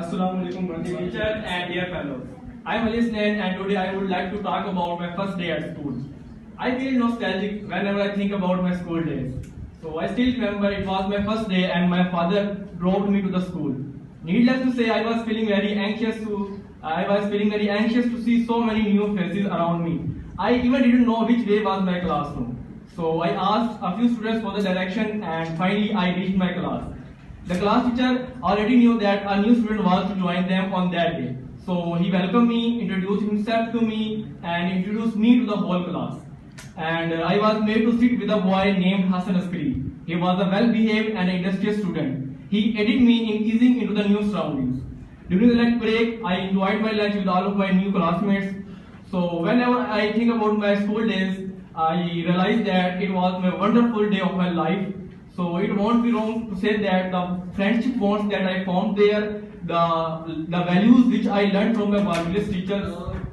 Assalamualaikum, teacher and dear fellows. I am Ali Snain and today I would like to talk about my first day at school. I feel nostalgic whenever I think about my school days. So I still remember it was my first day and my father drove me to the school. Needless to say, I was feeling very anxious to see so many new faces around me. I even didn't know which way was my classroom. So I asked a few students for the direction and finally I reached my class. The class teacher already knew that a new student was to join them on that day. So he welcomed me, introduced himself to me, and introduced me to the whole class. And I was made to sit with a boy named Hassan Askari. He was a well-behaved and industrious student. He aided me in easing into the new surroundings. During the lunch break, I enjoyed my lunch with all of my new classmates. So whenever I think about my school days, I realize that it was a wonderful day of my life. So it won't be wrong to say that the friendship bonds that I formed there, the values which I learned from my marvelous teachers,